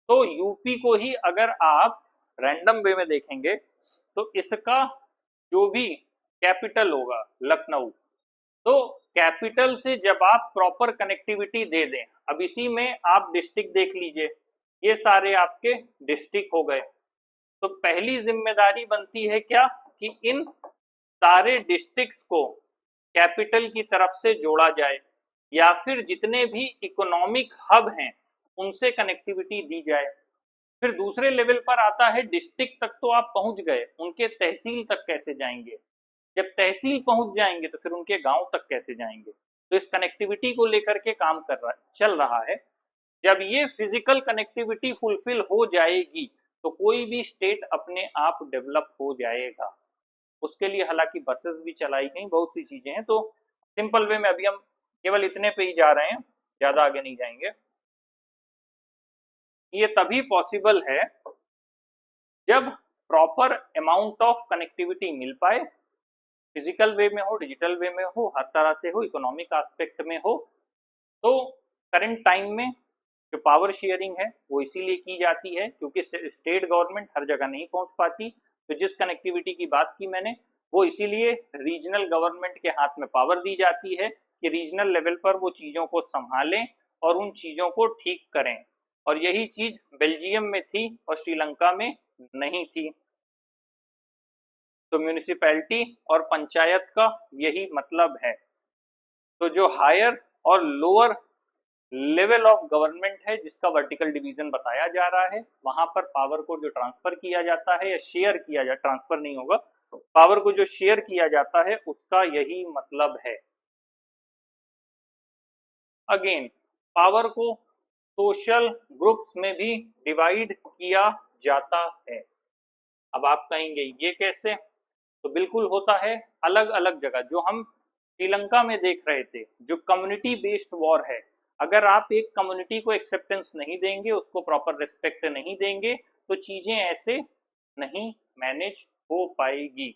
तो यूपी को ही अगर आप रैंडम वे में देखेंगे तो इसका जो भी कैपिटल होगा लखनऊ, तो कैपिटल से जब आप प्रॉपर कनेक्टिविटी दे दें, अब इसी में आप डिस्ट्रिक्ट देख लीजिए, ये सारे आपके डिस्ट्रिक्ट हो गए, तो पहली जिम्मेदारी बनती है क्या कि इन सारे डिस्ट्रिक्ट्स को कैपिटल की तरफ से जोड़ा जाए या फिर जितने भी इकोनॉमिक हब हैं उनसे कनेक्टिविटी दी जाए। फिर दूसरे लेवल पर आता है डिस्ट्रिक्ट तक तो आप पहुंच गए, उनके तहसील तक कैसे जाएंगे, जब तहसील पहुंच जाएंगे तो फिर उनके गांव तक कैसे जाएंगे। तो इस कनेक्टिविटी को लेकर के काम चल रहा है। जब ये फिजिकल कनेक्टिविटी फुलफिल हो जाएगी तो कोई भी स्टेट अपने आप डेवलप हो जाएगा। उसके लिए हालांकि बसेस भी चलाई गई, बहुत सी चीजें हैं, तो सिंपल वे में अभी हम केवल इतने पे ही जा रहे हैं, ज्यादा आगे नहीं जाएंगे। ये तभी पॉसिबल है जब प्रॉपर अमाउंट ऑफ कनेक्टिविटी मिल पाए, फिजिकल वे में हो, डिजिटल वे में हो, हर तरह से हो, इकोनॉमिक एस्पेक्ट में हो। तो करंट टाइम में जो पावर शेयरिंग है वो इसीलिए की जाती है क्योंकि स्टेट गवर्नमेंट हर जगह नहीं पहुंच पाती। तो जिस कनेक्टिविटी की बात की मैंने वो इसीलिए रीजनल गवर्नमेंट के हाथ में पावर दी जाती है कि रीजनल लेवल पर वो चीज़ों को संभालें और उन चीज़ों को ठीक करें। और यही चीज बेल्जियम में थी और श्रीलंका में नहीं थी। तो म्यूनिसिपैलिटी और पंचायत का यही मतलब है। तो जो हायर और लोअर लेवल ऑफ गवर्नमेंट है जिसका वर्टिकल डिवीजन बताया जा रहा है, वहां पर पावर को जो ट्रांसफर किया जाता है या शेयर किया जाता, ट्रांसफर नहीं होगा, पावर को जो शेयर किया जाता है उसका यही मतलब है। अगेन पावर को सोशल ग्रुप्स में भी डिवाइड किया जाता है। अब आप कहेंगे ये कैसे? तो बिल्कुल होता है, अलग अलग जगह जो हम श्रीलंका में देख रहे थे, जो कम्युनिटी बेस्ड वॉर है, अगर आप एक कम्युनिटी को एक्सेप्टेंस नहीं देंगे, उसको प्रॉपर रिस्पेक्ट नहीं देंगे, तो चीजें ऐसे नहीं मैनेज हो पाएगी।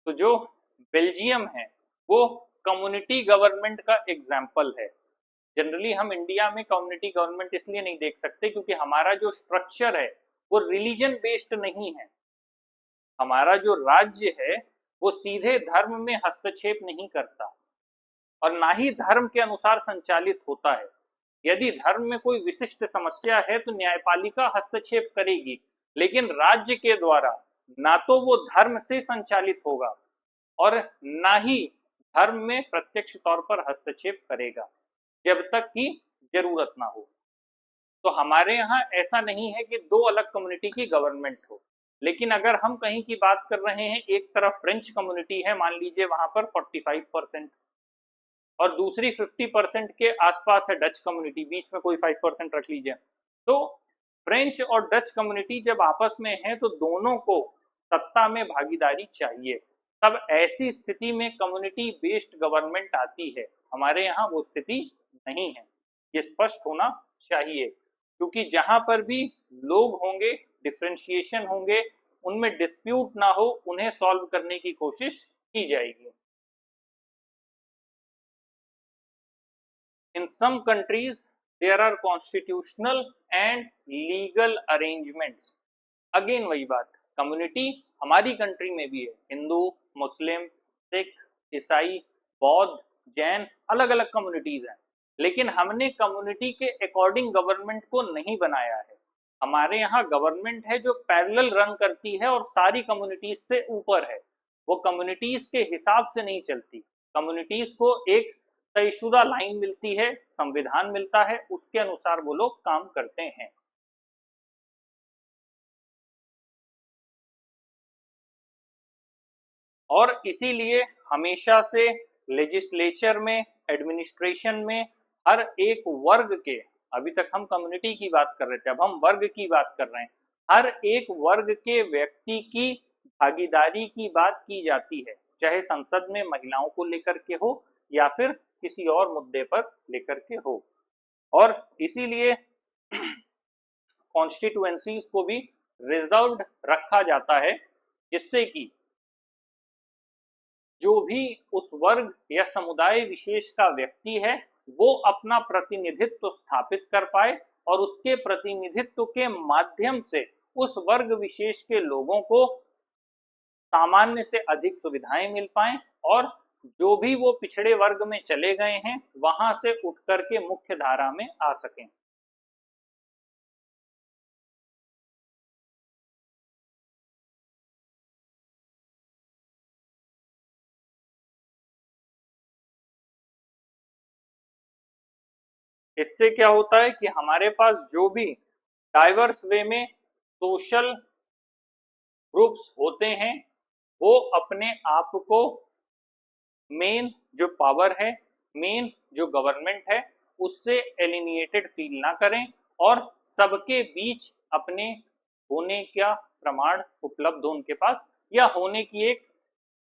तो जो बेल्जियम है वो कम्युनिटी गवर्नमेंट का एग्जाम्पल है। जनरली हम इंडिया में कम्युनिटी गवर्नमेंट इसलिए नहीं देख सकते क्योंकि हमारा जो स्ट्रक्चर है वो रिलीजन बेस्ड नहीं है। हमारा जो राज्य है वो सीधे धर्म में हस्तक्षेप नहीं करता और ना ही धर्म के अनुसार संचालित होता है। यदि धर्म में कोई विशिष्ट समस्या है तो न्यायपालिका हस्तक्षेप करेगी, लेकिन राज्य के द्वारा ना तो वो धर्म से संचालित होगा और ना ही धर्म में प्रत्यक्ष तौर पर हस्तक्षेप करेगा जब तक कि जरूरत ना हो। तो हमारे यहाँ ऐसा नहीं है कि दो अलग कम्युनिटी की गवर्नमेंट हो, लेकिन अगर हम कहीं की बात कर रहे हैं, एक तरफ फ्रेंच कम्युनिटी है, मान लीजिए वहां पर 45% और दूसरी 50% के आसपास है डच कम्युनिटी, बीच में कोई 5% रख लीजिए, तो फ्रेंच और डच कम्युनिटी जब आपस में है तो दोनों को सत्ता में भागीदारी चाहिए। तब ऐसी स्थिति में कम्युनिटी बेस्ड गवर्नमेंट आती है। हमारे यहाँ वो स्थिति नहीं है, ये स्पष्ट होना चाहिए, क्योंकि जहां पर भी लोग होंगे, डिफ्रेंशिएशन होंगे, उनमें डिस्प्यूट ना हो, उन्हें सॉल्व करने की कोशिश की जाएगी। In some countries there are constitutional and legal arrangements। Again वही बात, कम्युनिटी हमारी कंट्री में भी है, हिंदू, मुस्लिम, सिख, ईसाई, बौद्ध, जैन, अलग अलग कम्युनिटीज हैं, लेकिन हमने कम्युनिटी के अकॉर्डिंग गवर्नमेंट को नहीं बनाया है। हमारे यहाँ गवर्नमेंट है जो पैरेलल रन करती है और सारी कम्युनिटीज से ऊपर है, वो कम्युनिटीज के हिसाब से नहीं चलती। कम्युनिटीज को एक तयशुदा लाइन मिलती है, संविधान मिलता है, उसके अनुसार वो लोग काम करते हैं। और इसीलिए हमेशा से लेजिस्लेचर में, एडमिनिस्ट्रेशन में हर एक वर्ग के, अभी तक हम कम्युनिटी की बात कर रहे थे, अब हम वर्ग की बात कर रहे हैं, हर एक वर्ग के व्यक्ति की भागीदारी की बात की जाती है, चाहे संसद में महिलाओं को लेकर के हो या फिर किसी और मुद्दे पर लेकर के हो। और इसीलिए कॉन्स्टिट्यूएंसीज को भी रिजर्व्ड रखा जाता है, जिससे कि जो भी उस वर्ग या समुदाय विशेष का व्यक्ति है वो अपना प्रतिनिधित्व स्थापित कर पाए और उसके प्रतिनिधित्व के माध्यम से उस वर्ग विशेष के लोगों को सामान्य से अधिक सुविधाएं मिल पाएं और जो भी वो पिछड़े वर्ग में चले गए हैं वहां से उठ करके मुख्य धारा में आ सकें। इससे क्या होता है कि हमारे पास जो भी डाइवर्स वे में सोशल ग्रुप्स होते हैं वो अपने आप को मेन जो पावर है, मेन जो गवर्नमेंट है, उससे एलिनिएटेड फील ना करें और सबके बीच अपने होने का प्रमाण उपलब्ध हो उनके पास, या होने की एक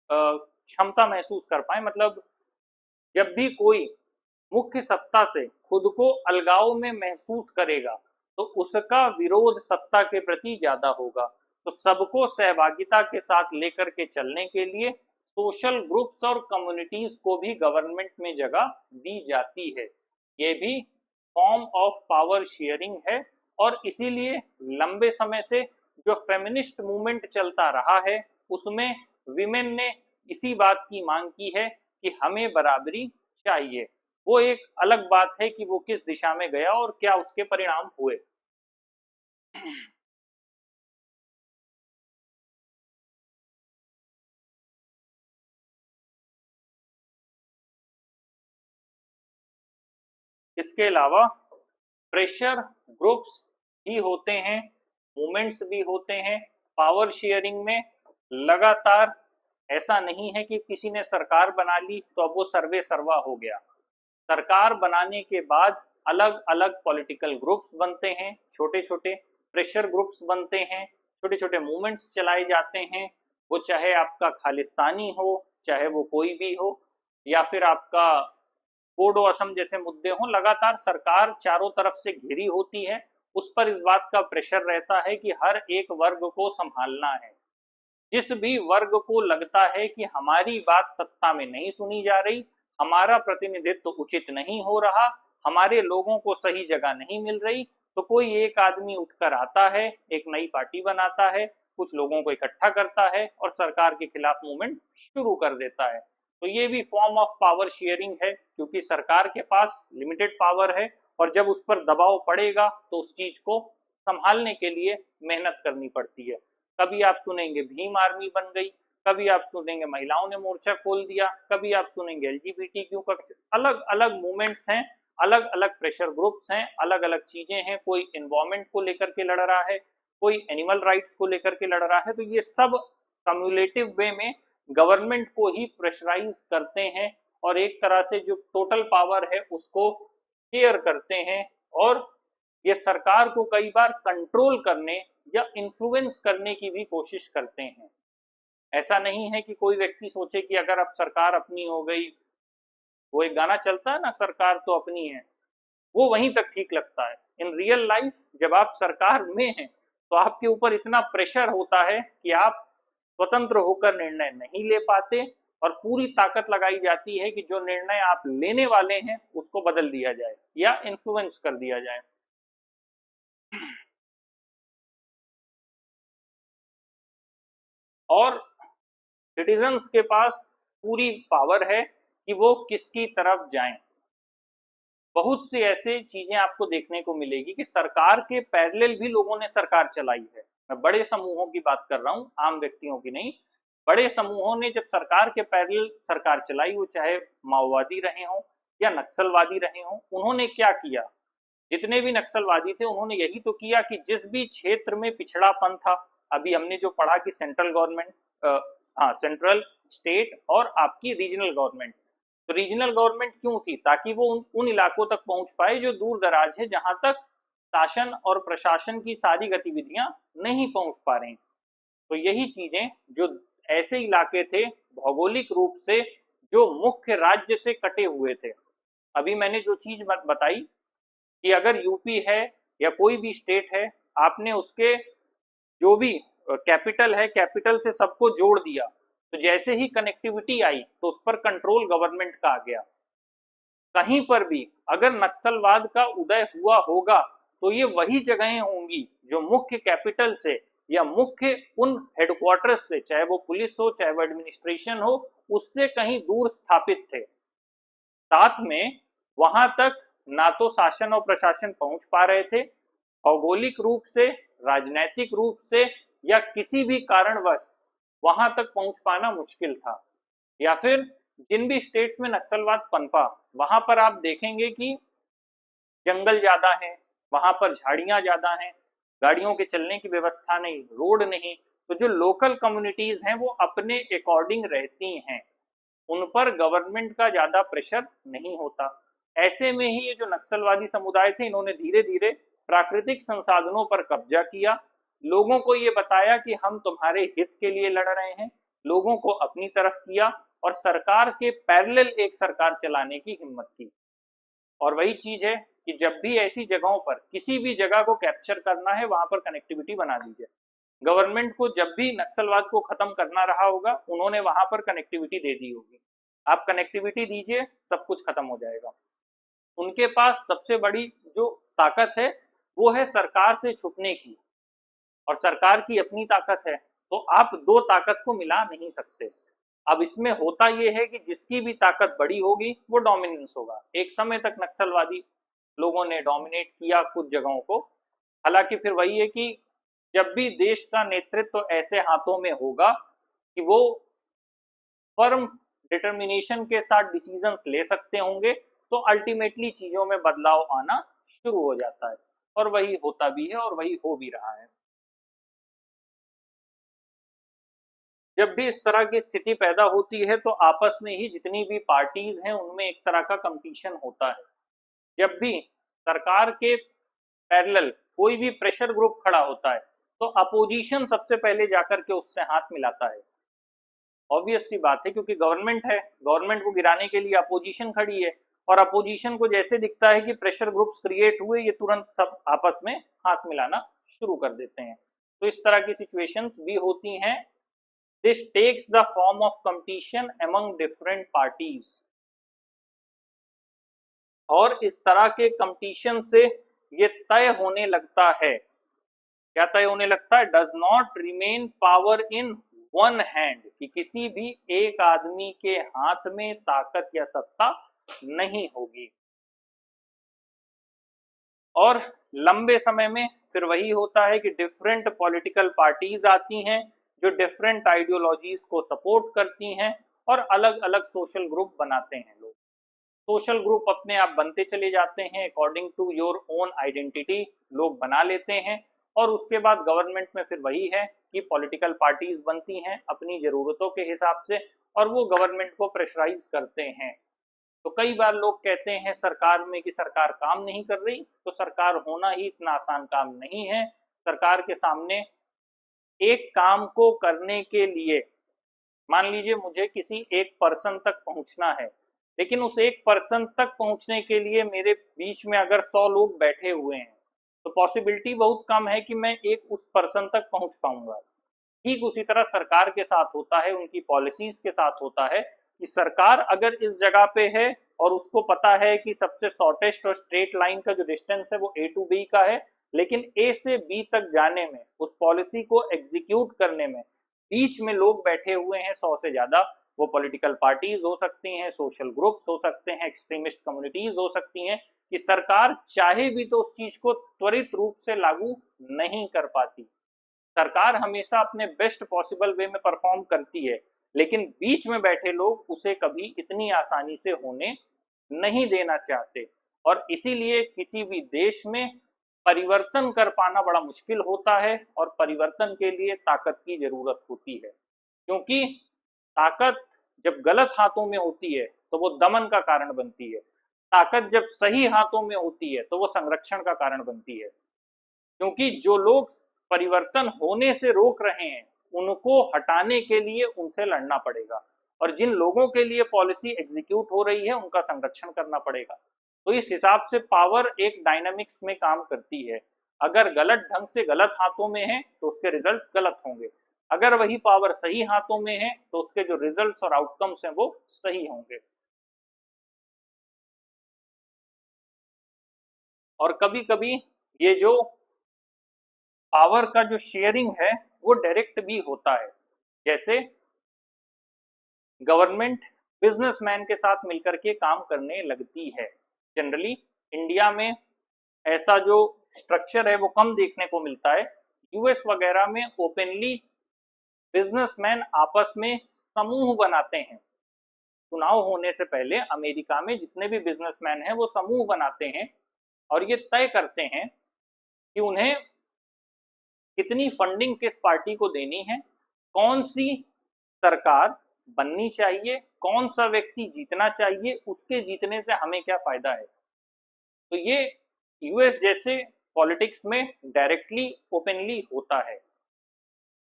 क्षमता महसूस कर पाए। मतलब जब भी कोई मुख्य सत्ता से खुद को अलगाव में महसूस करेगा तो उसका विरोध सत्ता के प्रति ज्यादा होगा। तो सबको सहभागिता के साथ लेकर के चलने के लिए सोशल ग्रुप्स और कम्युनिटीज को भी गवर्नमेंट में जगह दी जाती है। ये भी फॉर्म ऑफ पावर शेयरिंग है और इसीलिए लंबे समय से जो फेमिनिस्ट मूवमेंट चलता रहा है उसमें विमेन ने इसी बात की मांग की है कि हमें बराबरी चाहिए। वो एक अलग बात है कि वो किस दिशा में गया और क्या उसके परिणाम हुए। इसके अलावा प्रेशर ग्रुप्स भी होते हैं, मूवमेंट्स भी होते हैं। पावर शेयरिंग में लगातार ऐसा नहीं है कि किसी ने सरकार बना ली तो अब वो सर्वे सर्वा हो गया। सरकार बनाने के बाद अलग अलग पॉलिटिकल ग्रुप्स बनते हैं, छोटे छोटे प्रेशर ग्रुप्स बनते हैं, छोटे छोटे मूवमेंट्स चलाए जाते हैं। वो चाहे आपका खालिस्तानी हो, चाहे वो कोई भी हो, या फिर आपका बोडो असम जैसे मुद्दे हों, लगातार सरकार चारों तरफ से घिरी होती है। उस पर इस बात का प्रेशर रहता है कि हर एक वर्ग को संभालना है। जिस भी वर्ग को लगता है कि हमारी बात सत्ता में नहीं सुनी जा रही, हमारा प्रतिनिधित्व उचित नहीं हो रहा, हमारे लोगों को सही जगह नहीं मिल रही, तो कोई एक आदमी उठकर आता है, एक नई पार्टी बनाता है, कुछ लोगों को इकट्ठा करता है और सरकार के खिलाफ मूवमेंट शुरू कर देता है। तो ये भी फॉर्म ऑफ पावर शेयरिंग है, क्योंकि सरकार के पास लिमिटेड पावर है और जब उस पर दबाव पड़ेगा तो उस चीज को संभालने के लिए मेहनत करनी पड़ती है। कभी आप सुनेंगे भीम आर्मी बन गई, कभी आप सुनेंगे महिलाओं ने मोर्चा खोल दिया, कभी आप सुनेंगे एलजीबीटीक्यू का। अलग अलग मूवमेंट्स हैं, अलग अलग प्रेशर ग्रुप्स हैं, अलग अलग चीजें हैं। कोई एनवायरमेंट को लेकर के लड़ रहा है, कोई एनिमल राइट्स को लेकर के लड़ रहा है। तो ये सब कम्युलेटिव वे में गवर्नमेंट को ही प्रेशराइज करते हैं और एक तरह से जो टोटल पावर है उसको शेयर करते हैं। और ये सरकार को कई बार कंट्रोल करने या इन्फ्लुएंस करने की भी कोशिश करते हैं। ऐसा नहीं है कि कोई व्यक्ति सोचे कि अगर अब सरकार अपनी हो गई, वो एक गाना चलता है ना, सरकार तो अपनी है, वो वहीं तक ठीक लगता है। इन रियल लाइफ जब आप सरकार में हैं तो आपके ऊपर इतना प्रेशर होता है कि आप स्वतंत्र होकर निर्णय नहीं ले पाते और पूरी ताकत लगाई जाती है कि जो निर्णय आप लेने वाले हैं उसको बदल दिया जाए या इन्फ्लुएंस कर दिया जाए। और सिटीजन्स के पास पूरी पावर है कि वो किसकी तरफ जाएं। बहुत सी ऐसे चीजें आपको देखने को मिलेगी कि सरकार के पैरेलल भी लोगों ने सरकार चलाई है। मैं बड़े समूहों की बात कर रहा हूं, आम व्यक्तियों की नहीं। बड़े समूहों ने जब सरकार के पैरेलल सरकार चलाई, वो चाहे माओवादी रहे हों या नक्सलवादी रहे हों, उन्होंने क्या किया? जितने भी नक्सलवादी थे उन्होंने यही तो किया कि जिस भी क्षेत्र में पिछड़ापन था, अभी हमने जो पढ़ा कि सेंट्रल गवर्नमेंट, हाँ, सेंट्रल, स्टेट और आपकी रीजनल गवर्नमेंट। तो रीजनल गवर्नमेंट क्यों थी? ताकि वो उन इलाकों तक पहुंच पाए जो दूर दराज है, जहां तक शासन और प्रशासन की सारी गतिविधियां नहीं पहुंच पा रही। तो यही चीजें, जो ऐसे इलाके थे भौगोलिक रूप से जो मुख्य राज्य से कटे हुए थे। अभी मैंने जो चीज बताई कि अगर यूपी है या कोई भी स्टेट है, आपने उसके जो भी कैपिटल है, कैपिटल से सबको जोड़ दिया, तो जैसे ही कनेक्टिविटी आई तो उस पर कंट्रोल गवर्नमेंट का आ गया। कहीं पर भी अगर नक्सलवाद का उदय हुआ होगा तो ये वही जगहें होंगी जो मुख्य कैपिटल से या मुख्य उन हेडक्वार्टर्स से, चाहे वो पुलिस हो चाहे वो एडमिनिस्ट्रेशन हो, उससे कहीं दूर स्थापित थे। साथ में वहां तक ना तो शासन और प्रशासन पहुंच पा रहे थे, भौगोलिक रूप से, राजनैतिक रूप से या किसी भी कारणवश वहां तक पहुंच पाना मुश्किल था। या फिर जिन भी स्टेट्स में नक्सलवाद पनपा, वहां पर आप देखेंगे कि जंगल ज्यादा है, वहां पर झाड़ियां ज्यादा हैं, गाड़ियों के चलने की व्यवस्था नहीं, रोड नहीं। तो जो लोकल कम्युनिटीज हैं वो अपने अकॉर्डिंग रहती हैं, उन पर गवर्नमेंट का ज्यादा प्रेशर नहीं होता। ऐसे में ही ये जो नक्सलवादी समुदाय थे, इन्होंने धीरे धीरे प्राकृतिक संसाधनों पर कब्जा किया, लोगों को ये बताया कि हम तुम्हारे हित के लिए लड़ रहे हैं, लोगों को अपनी तरफ किया और सरकार के पैरेलल एक सरकार चलाने की हिम्मत की। और वही चीज है कि जब भी ऐसी जगहों पर किसी भी जगह को कैप्चर करना है, वहां पर कनेक्टिविटी बना दीजिए। गवर्नमेंट को जब भी नक्सलवाद को खत्म करना रहा होगा, उन्होंने वहां पर कनेक्टिविटी दे दी होगी। आप कनेक्टिविटी दीजिए, सब कुछ खत्म हो जाएगा। उनके पास सबसे बड़ी जो ताकत है वो है सरकार से छुपने की, और सरकार की अपनी ताकत है। तो आप दो ताकत को मिला नहीं सकते। अब इसमें होता ये है कि जिसकी भी ताकत बड़ी होगी वो डोमिनेंस होगा। एक समय तक नक्सलवादी लोगों ने डोमिनेट किया कुछ जगहों को, हालांकि फिर वही है कि जब भी देश का नेतृत्व ऐसे हाथों में होगा कि वो फर्म डिटर्मिनेशन के साथ डिसीजंस ले सकते होंगे, तो अल्टीमेटली चीजों में बदलाव आना शुरू हो जाता है, और वही होता भी है और वही हो भी रहा है। जब भी इस तरह की स्थिति पैदा होती है तो आपस में ही जितनी भी पार्टीज हैं उनमें एक तरह का कंपटीशन होता है। जब भी सरकार के पैरेलल कोई भी प्रेशर ग्रुप खड़ा होता है तो अपोजिशन सबसे पहले जाकर के उससे हाथ मिलाता है। ऑब्वियस सी बात है, क्योंकि गवर्नमेंट है, गवर्नमेंट को गिराने के लिए अपोजिशन खड़ी है, और अपोजिशन को जैसे दिखता है कि प्रेशर ग्रुप्स क्रिएट हुए, ये तुरंत सब आपस में हाथ मिलाना शुरू कर देते हैं। तो इस तरह की सिचुएशंस भी होती हैं। This takes the form of competition among different parties, और इस तरह के कंपटीशन से ये तय होने लगता है, क्या तय होने लगता है, does not remain power in one hand, कि किसी भी एक आदमी के हाथ में ताकत या सत्ता नहीं होगी। और लंबे समय में फिर वही होता है कि डिफरेंट पॉलिटिकल पार्टीज आती हैं जो डिफरेंट आइडियोलॉजीज को सपोर्ट करती हैं, और अलग अलग सोशल ग्रुप बनाते हैं लोग। सोशल ग्रुप अपने आप बनते चले जाते हैं, according to your own identity लोग बना लेते हैं, और उसके बाद गवर्नमेंट में फिर वही है कि पॉलिटिकल पार्टीज बनती हैं अपनी जरूरतों के हिसाब से, और वो गवर्नमेंट को प्रेशराइज करते हैं। तो कई बार लोग कहते हैं सरकार में कि सरकार काम नहीं कर रही, तो सरकार होना ही इतना आसान काम नहीं है। सरकार के सामने एक काम को करने के लिए, मान लीजिए मुझे किसी एक पर्सन तक पहुंचना है, लेकिन उस एक पर्सन तक पहुंचने के लिए मेरे बीच में अगर 100 लोग बैठे हुए हैं, तो पॉसिबिलिटी बहुत कम है कि मैं एक उस पर्सन तक पहुंच पाऊंगा। ठीक उसी तरह सरकार के साथ होता है, उनकी पॉलिसीज के साथ होता है कि सरकार अगर इस जगह पे है और उसको पता है कि सबसे शॉर्टेस्ट और स्ट्रेट लाइन का जो डिस्टेंस है वो ए टू बी का है, लेकिन ए से बी तक जाने में, उस पॉलिसी को एग्जीक्यूट करने में बीच में लोग बैठे हुए हैं 100 से ज्यादा, वो पॉलिटिकल पार्टीज हो सकती हैं, सोशल ग्रुप्स हो सकते हैं, एक्सट्रीमिस्ट कम्युनिटीज हो सकती हैं, कि सरकार चाहे भी तो उस चीज को त्वरित रूप से लागू नहीं कर पाती। सरकार हमेशा अपने बेस्ट पॉसिबल वे में परफॉर्म करती है, लेकिन बीच में बैठे लोग उसे कभी इतनी आसानी से होने नहीं देना चाहते, और इसीलिए किसी भी देश में परिवर्तन कर पाना बड़ा मुश्किल होता है, और परिवर्तन के लिए ताकत की जरूरत होती है। क्योंकि ताकत जब गलत हाथों में होती है तो वो दमन का कारण बनती है, ताकत जब सही हाथों में होती है तो वो संरक्षण का कारण बनती है। क्योंकि जो लोग परिवर्तन होने से रोक रहे हैं उनको हटाने के लिए उनसे लड़ना पड़ेगा, और जिन लोगों के लिए पॉलिसी एग्जीक्यूट हो रही है उनका संरक्षण करना पड़ेगा। तो इस हिसाब से पावर एक डायनामिक्स में काम करती है। अगर गलत ढंग से गलत हाथों में है तो उसके रिजल्ट्स गलत होंगे, अगर वही पावर सही हाथों में है तो उसके जो रिजल्ट्स और आउटकम्स हैं वो सही होंगे। और कभी कभी ये जो पावर का जो शेयरिंग है वो डायरेक्ट भी होता है। जैसे गवर्नमेंट बिजनेसमैन के साथ मिलकर के काम करने लगती है। जनरली इंडिया में ऐसा जो स्ट्रक्चर है वो कम देखने को मिलता है। यूएस वगैरह में ओपनली बिजनेसमैन आपस में समूह बनाते हैं। चुनाव होने से पहले अमेरिका में जितने भी बिजनेसमैन हैं वो समूह बनाते हैं, और ये तय करते हैं कि उन्हें कितनी फंडिंग किस पार्टी को देनी है, कौन सी सरकार बननी चाहिए, कौन सा व्यक्ति जीतना चाहिए, उसके जीतने से हमें क्या फायदा है। तो ये यूएस जैसे पॉलिटिक्स में डायरेक्टली ओपनली होता है।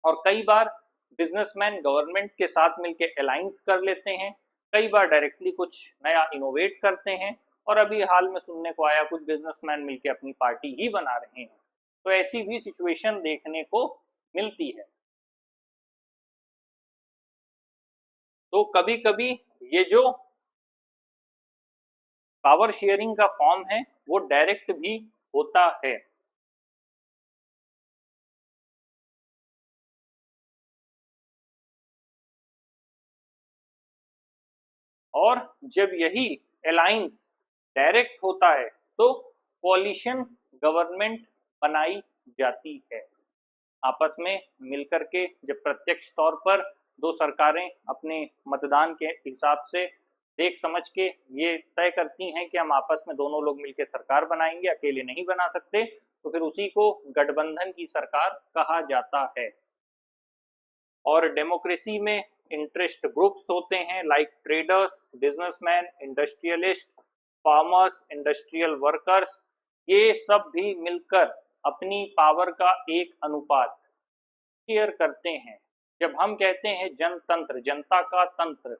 और कई बार बिजनेसमैन गवर्नमेंट के साथ मिलकर अलायंस कर लेते हैं, कई बार डायरेक्टली कुछ नया इनोवेट करते हैं, और अभी हाल में सुनने को आया कुछ बिजनेसमैन मिलकर अपनी पार्टी ही बना रहे हैं। तो ऐसी भी सिचुएशन देखने को मिलती है। तो कभी कभी ये जो पावर शेयरिंग का फॉर्म है वो डायरेक्ट भी होता है। और जब यही अलायंस डायरेक्ट होता है तो कोalition गवर्नमेंट बनाई जाती है। आपस में मिलकर के जब प्रत्यक्ष तौर पर दो सरकारें अपने मतदान के हिसाब से देख समझ के ये तय करती हैं कि हम आपस में दोनों लोग मिलकर सरकार बनाएंगे, अकेले नहीं बना सकते, तो फिर उसी को गठबंधन की सरकार कहा जाता है। और डेमोक्रेसी में इंटरेस्ट ग्रुप्स होते हैं like traders, businessman, industrialist, farmers, industrial workers, ये सब भी मिलकर अपनी पावर का एक अनुपात शेयर करते हैं। जब हम कहते हैं जनतंत्र, जनता का तंत्र,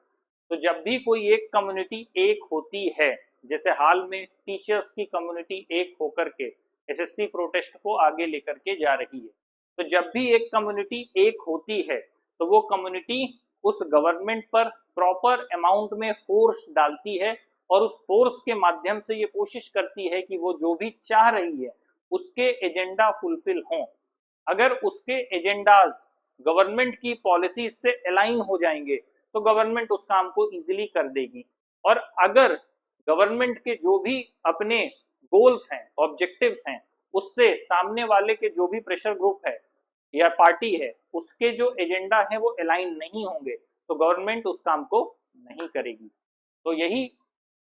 तो जब भी कोई एक कम्युनिटी एक होती है, जैसे हाल में टीचर्स की कम्युनिटी एक होकर के एसएससी प्रोटेस्ट को आगे लेकर के जा रही है, तो जब भी एक कम्युनिटी एक होती है तो वो कम्युनिटी उस गवर्नमेंट पर प्रॉपर अमाउंट में फोर्स डालती है और उस फोर्स के माध्यम से ये कोशिश करती है कि वो जो भी चाह रही है उसके एजेंडा फुलफिल हों। अगर उसके एजेंडाज गवर्नमेंट की पॉलिसी से अलाइन हो जाएंगे तो गवर्नमेंट उस काम को इजीली कर देगी। और अगर गवर्नमेंट के जो भी अपने गोल्स हैं, ऑब्जेक्टिव्स हैं, उससे सामने वाले के जो भी प्रेशर ग्रुप है या पार्टी है उसके जो एजेंडा है वो अलाइन नहीं होंगे तो गवर्नमेंट उस काम को नहीं करेगी। तो यही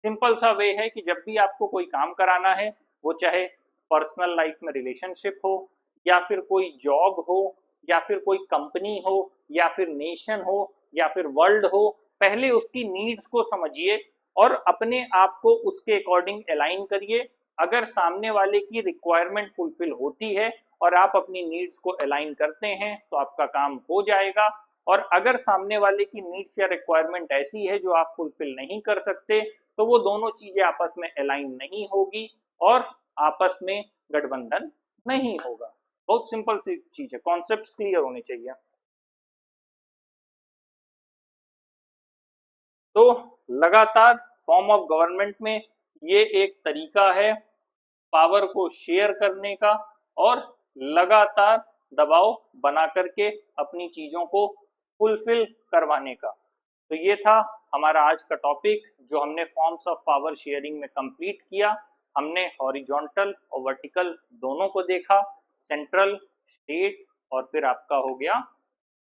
सिंपल सा वे है कि जब भी आपको कोई काम कराना है, वो चाहे पर्सनल लाइफ में रिलेशनशिप हो या फिर कोई जॉब हो या फिर कोई कंपनी हो या फिर नेशन हो या फिर वर्ल्ड हो, पहले उसकी नीड्स को समझिए और अपने आप को उसके अकॉर्डिंग अलाइन करिए। अगर सामने वाले की रिक्वायरमेंट फुलफिल होती है और आप अपनी नीड्स को अलाइन करते हैं तो आपका काम हो जाएगा। और अगर सामने वाले की नीड्स या रिक्वायरमेंट ऐसी है जो आप फुलफिल नहीं कर सकते तो वो दोनों चीजें आपस में अलाइन नहीं होगी और आपस में गठबंधन नहीं होगा। बहुत सिंपल सी चीज है, कॉन्सेप्ट्स क्लियर होने चाहिए। तो लगातार फॉर्म ऑफ गवर्नमेंट में ये एक तरीका है पावर को शेयर करने का और लगातार दबाव बना करके अपनी चीजों को फुलफिल करवाने का। तो ये था हमारा आज का टॉपिक जो हमने फॉर्म्स ऑफ पावर शेयरिंग में कंप्लीट किया। हमने हॉरिजॉन्टल और वर्टिकल दोनों को देखा, सेंट्रल, स्टेट और फिर आपका हो गया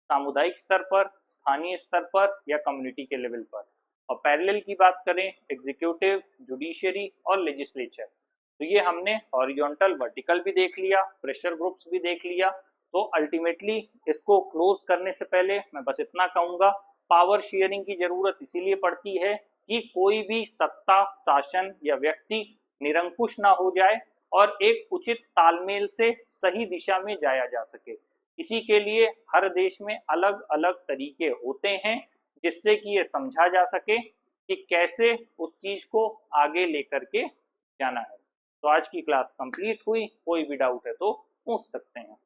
सामुदायिक स्तर पर, स्थानीय स्तर पर या कम्युनिटी के लेवल पर। और पैरेलल की बात करें एग्जीक्यूटिव, जुडिशियरी और लेजिस्लेचर, तो ये हमने हॉरिजॉन्टल वर्टिकल भी देख लिया, प्रेशर ग्रुप्स भी देख लिया। तो अल्टीमेटली इसको क्लोज करने से पहले मैं बस इतना कहूंगा, पावर शेयरिंग की जरूरत इसीलिए पड़ती है कि कोई भी सत्ता, शासन या व्यक्ति निरंकुश ना हो जाए और एक उचित तालमेल से सही दिशा में जाया जा सके। इसी के लिए हर देश में अलग अलग तरीके होते हैं जिससे कि ये समझा जा सके कि कैसे उस चीज को आगे लेकर के जाना है। तो आज की क्लास कंप्लीट हुई, कोई भी डाउट है तो पूछ सकते हैं।